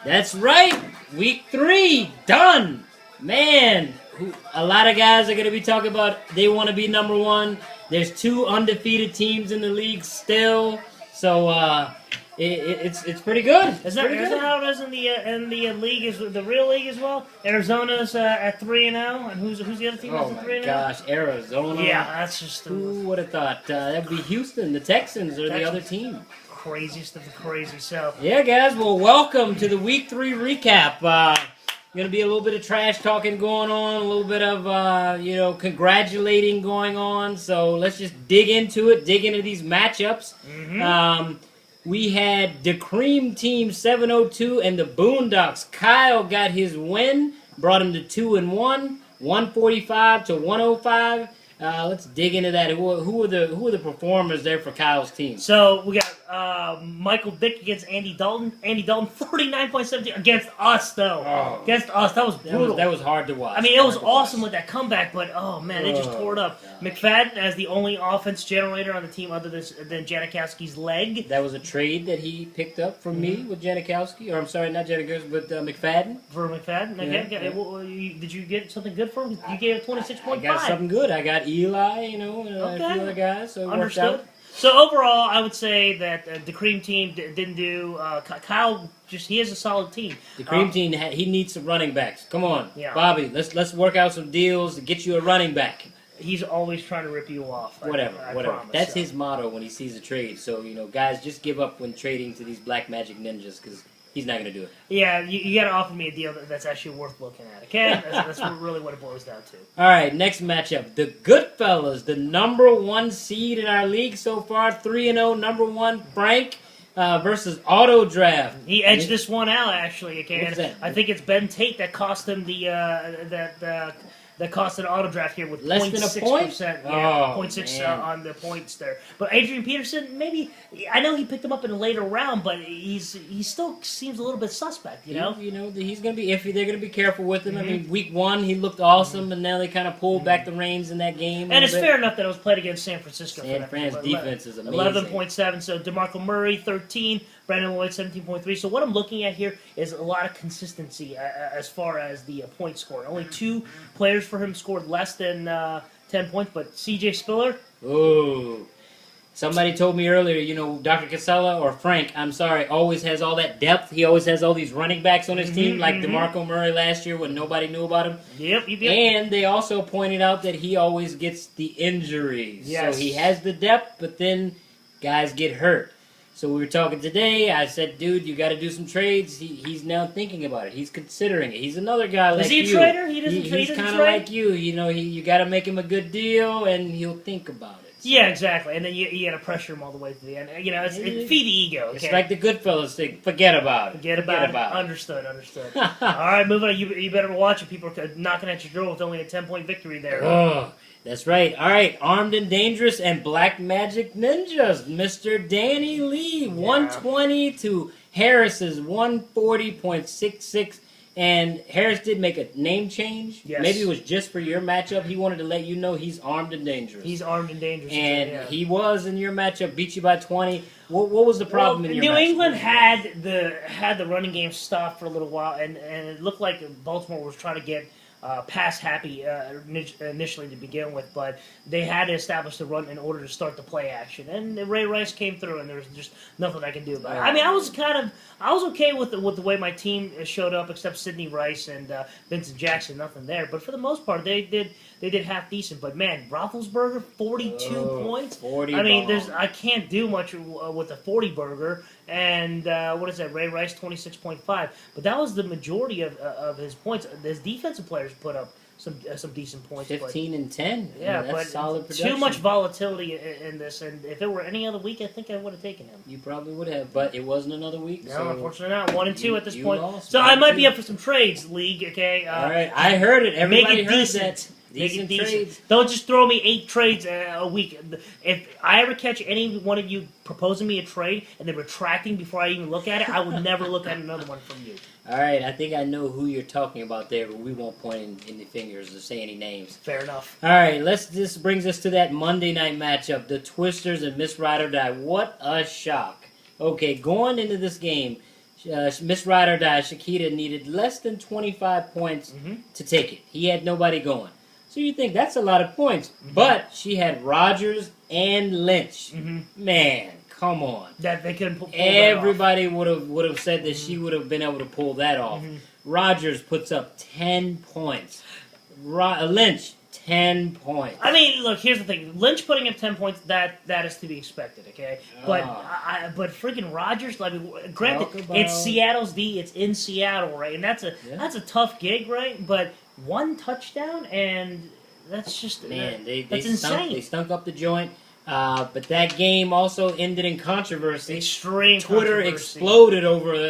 That's right. Week 3 done. Man, a lot of guys are going to be talking about they want to be number one. There's 2 undefeated teams in the league still, so it's pretty good. Isn't that how it is in the league? Is the real league as well? Arizona's at 3-0, and who's the other team that's at 3-0? Oh my gosh, Arizona. Yeah, that's just who would have thought that would be Houston? The Texans are the other team. Craziest of the crazy. So yeah, guys. Well, welcome to the Week 3 recap. Going to be a little bit of trash talking going on, a little bit of congratulating going on. So let's just dig into it. Dig into these matchups. Mm-hmm. We had the Cream Team 702 and the Boondocks. Kyle got his win, brought him to 2-1, 145 to 105. Let's dig into that. Who are the performers there for Kyle's team? So we got Michael Vick against Andy Dalton. Andy Dalton 49.17 against us though. Oh. Against us, that was brutal. That was hard to watch. I mean, it was awesome with that comeback, but oh man, they just tore it up. God. McFadden as the only offense generator on the team other than Janikowski's leg. That was a trade that he picked up from me with Janikowski, or I'm sorry, not Janikowski, but McFadden. For McFadden, did you get something good for him? You gave it 26.5. I got something good. I got Eli, and a few other guys. So it worked out. So overall, I would say that the Cream Team didn't do. Kyle he has a solid team. The Cream Team he needs some running backs. Come on, yeah. Bobby. Let's work out some deals to get you a running back. He's always trying to rip you off. Whatever. Promise, That's his motto when he sees a trade. So guys, just give up when trading to these black magic ninjas because he's not going to do it. Yeah, you got to offer me a deal that's actually worth looking at, okay? That's really what it boils down to. All right, next matchup. The Goodfellas, the number 1 seed in our league so far, 3-0, number 1, Frank, versus Auto Draft. He edged this one out, actually, okay? What's that? I think it's Ben Tate that cost him that cost an auto draft here with less than a point. 0.6%. Yeah, Oh, 0.6 on the points there. But Adrian Peterson, maybe I know he picked him up in a later round, but he still seems a little bit suspect. He's going to be iffy. They're going to be careful with him. Mm-hmm. I mean, week 1 he looked awesome, and now they kind of pulled back the reins in that game. And it's fair enough that it was played against San Francisco. San Fran's defense is amazing. 11.7. So DeMarco Murray 13. Brandon Lloyd 17.3. So what I'm looking at here is a lot of consistency as far as the point score. Only 2 players for him scored less than 10 points, but C.J. Spiller. Ooh. Somebody told me earlier, Dr. Casella or Frank, I'm sorry, always has all that depth. He always has all these running backs on his team, like DeMarco Murray last year when nobody knew about him. Yep. And they also pointed out that he always gets the injuries. Yes. So he has the depth, but then guys get hurt. So we were talking today. I said, dude, you got to do some trades. He's now thinking about it. He's considering it. He's another guy like you. Is he a trader? He's kind of like you. You got to make him a good deal, and he'll think about it. So. Yeah, exactly. And then you got to pressure him all the way to the end. It's feed the ego. Okay? It's like the Goodfellas thing. Forget about it. Forget about it. Understood. All right, moving on. You better watch it. People are knocking at your door with only a 10-point victory there. Oh. That's right. All right, Armed and Dangerous and Black Magic Ninjas. Mr. Danny Lee, 120 to Harris's 140.66. And Harris did make a name change. Yes. Maybe it was just for your matchup. He wanted to let you know he's armed and dangerous. He's armed and dangerous. And he was in your matchup, beat you by 20. What was the problem in your matchup? New England had the running game stopped for a little while, and it looked like Baltimore was trying to get pass happy initially to begin with, but they had to establish the run in order to start the play action. And Ray Rice came through, and there was just nothing I could do about it. I mean, I was okay with the way my team showed up, except Sidney Rice and Vincent Jackson. Nothing there, but for the most part, they did half decent. But man, Roethlisberger 42 points. 40. I mean, I can't do much with a 40 burger. And what is that? Ray Rice 26.5. But that was the majority of his points. His defensive players put up some decent points. 15 and 10. Yeah, that's but solid production. Too much volatility in this. And if it were any other week, I think I would have taken him. You probably would have, but it wasn't another week. No, so unfortunately not. 1 and 2 at this point. Lost. So I might be up for some trades, league. Okay. All right, I heard it. Everybody make it heard decent. that. Make it decent. Trades. Don't just throw me 8 trades a week. If I ever catch any one of you proposing me a trade and then retracting before I even look at it, I would never look at another one from you. All right, I think I know who you're talking about there, but we won't point any fingers or say any names. Fair enough. All right, this brings us to that Monday night matchup, the Twisters and Miss Ride or Die. What a shock. Okay, going into this game, Miss Ride or Die, Shakita needed less than 25 points to take it. He had nobody going. So you think that's a lot of points. But she had Rogers and Lynch. Man, come on. That they couldn't pull Everybody would have said that she would have been able to pull that off. Rogers puts up 10 points. Lynch, 10 points. I mean, look, here's the thing. Lynch putting up 10 points, that is to be expected, okay? But but freaking Rogers, I mean, granted, it's Seattle's D, it's in Seattle, right? And that's a tough gig, right? But one touchdown, and that's just that's insane. They stunk up the joint. But that game also ended in controversy. Extreme Twitter controversy. Exploded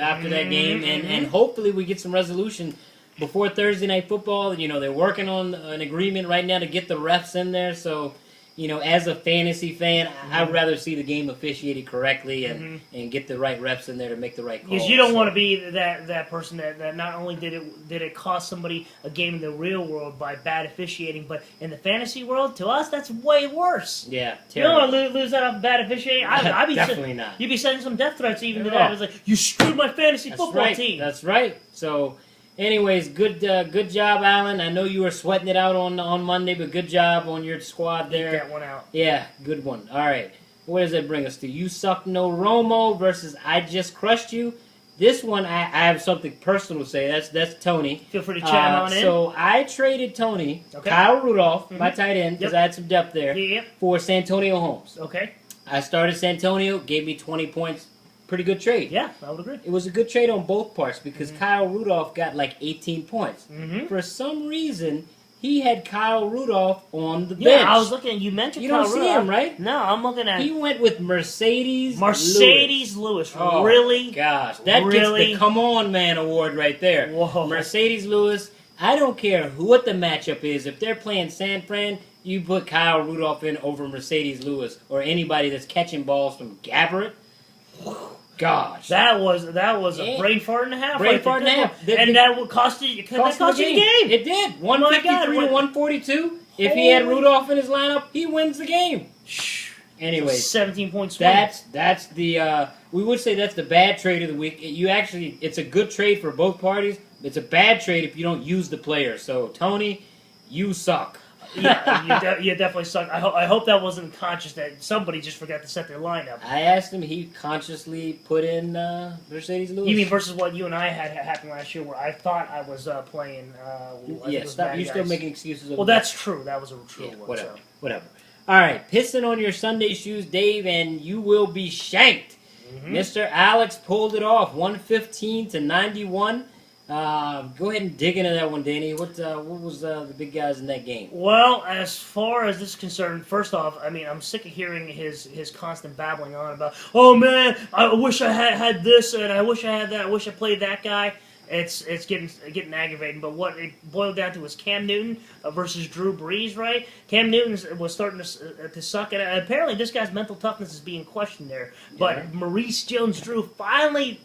after that game, and hopefully we get some resolution before Thursday Night Football. You know, they're working on an agreement right now to get the refs in there. So, you know, as a fantasy fan, I'd rather see the game officiated correctly and get the right refs in there to make the right calls. Because you don't want to be that person that not only did it cost somebody a game in the real world by bad officiating, but in the fantasy world, to us, that's way worse. Yeah, terrible. You don't want to lose that off bad officiating. I'd be definitely not. You'd be sending some death threats even to that. It's like, you screwed my fantasy football team. That's right. So, anyways, good job, Alan. I know you were sweating it out on Monday, but good job on your squad there. Get that one out. Yeah, good one. All right. Where does that bring us to? You Suck No Romo versus I Just Crushed You. This one, I have something personal to say. that's Tony. Feel free to chime on in. So I traded Tony, Kyle Rudolph, my tight end, because I had some depth there, for Santonio Holmes. Okay. I started Santonio, gave me 20 points. Pretty good trade. Yeah, I would agree. It was a good trade on both parts because Kyle Rudolph got like 18 points. For some reason, he had Kyle Rudolph on the bench. Yeah, I was looking. You mentioned you Kyle don't Rudolph. See him, right? No, I'm looking at. He went with Mercedes Lewis. Oh, really? Gosh, that gets the Come On Man award right there. Whoa. Mercedes Lewis. I don't care what the matchup is. If they're playing San Fran, you put Kyle Rudolph in over Mercedes Lewis or anybody that's catching balls from Gabbert. Gosh, that was a brain fart and a half. Brain fart and a half, and that would cost you. That cost you the game. It did. 153 to 142. If he had Rudolph in his lineup, he wins the game. Anyway, 17 points. That's the we would say that's the bad trade of the week. It's a good trade for both parties. It's a bad trade if you don't use the player. So Tony, you suck. Yeah, you definitely suck. I hope that wasn't conscious that somebody just forgot to set their lineup. I asked him. He consciously put in Mercedes Lewis. You mean versus what you and I had happen last year, where I thought I was playing? Stop. You're still making excuses. Well, that's true. That was a true one. Whatever. All right, pissing on your Sunday shoes, Dave, and you will be shanked. Mr. Alex pulled it off, 115 to 91. Go ahead and dig into that one, Danny. What was the big guys in that game? Well, as far as this is concerned, first off, I mean, I'm sick of hearing his constant babbling on about, oh man, I wish I had this, and I wish I had that, I wish I played that guy. It's getting aggravating. But what it boiled down to was Cam Newton versus Drew Brees, right? Cam Newton was starting to suck, and apparently this guy's mental toughness is being questioned there. But Maurice Jones-Drew finally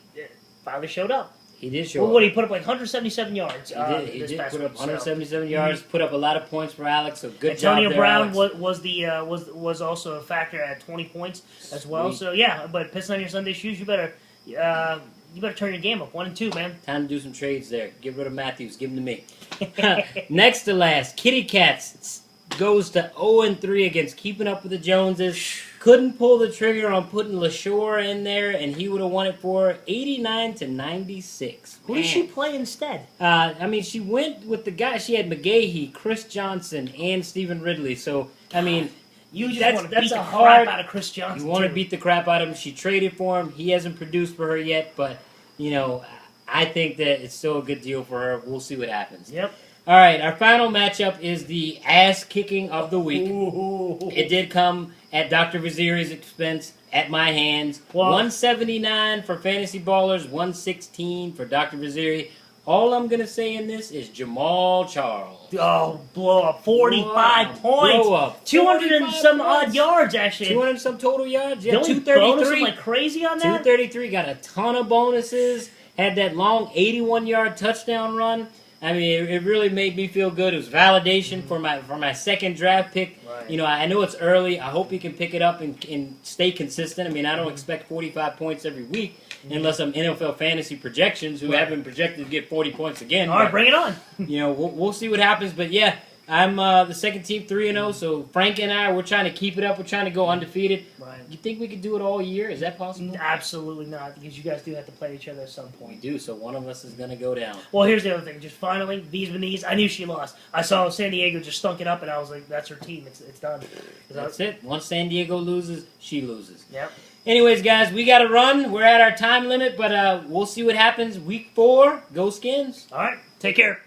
showed up. He did show up. What, he put up like 177 yards. He did put up 177 yards, put up a lot of points for Alex, so good Antonio job there, Brown Alex. was also a factor at 20 points as well. So yeah, but pissing on your Sunday shoes, you better turn your game up. 1 and 2, man. Time to do some trades there. Get rid of Matthews. Give him to me. Next to last, Kitty Cats goes to 0-3 against Keeping Up with the Joneses. Couldn't pull the trigger on putting LaShore in there, and he would have won it for 89 to 96. Who did she play instead? I mean, she went with the guy. She had McGahee, Chris Johnson, and Stephen Ridley. So, I mean, you just want to beat the crap out of Chris Johnson. You want to beat the crap out of him. She traded for him. He hasn't produced for her yet, but, you know, I think that it's still a good deal for her. We'll see what happens. Yep. All right, our final matchup is the ass-kicking of the week. It did come at Dr. Vaziri's expense, at my hands. 179 for Fantasy Ballers, 116 for Dr. Vaziri. All I'm going to say in this is Jamal Charles. Oh, blow up. 45 points. Blow up. 200 and some odd yards, actually. 200 and some total yards. Yeah, Don't 233. Like crazy on that? 233. Got a ton of bonuses. Had that long 81-yard touchdown run. I mean, it really made me feel good. It was validation for my second draft pick. Right. You know, I know it's early. I hope he can pick it up and stay consistent. I mean, I don't expect 45 points every week unless I'm NFL fantasy projections who have been projected to get 40 points again. All right, bring it on. You know, we'll see what happens. But yeah, I'm the second team 3-0. So Frank and I, we're trying to keep it up. We're trying to go undefeated. Right. You think we could do it all year? Is that possible? Absolutely not, because you guys do have to play each other at some We point. do. So one of us is going to go down. Well, here's the other thing. Just finally, these, I knew she lost. I saw San Diego just stunk it up, and I was like, that's her team. It's done. That's it. Once San Diego loses, she loses. Yep. Anyways, guys, we got to run. We're at our time limit, but we'll see what happens. Week 4, go Skins. All right. Take care.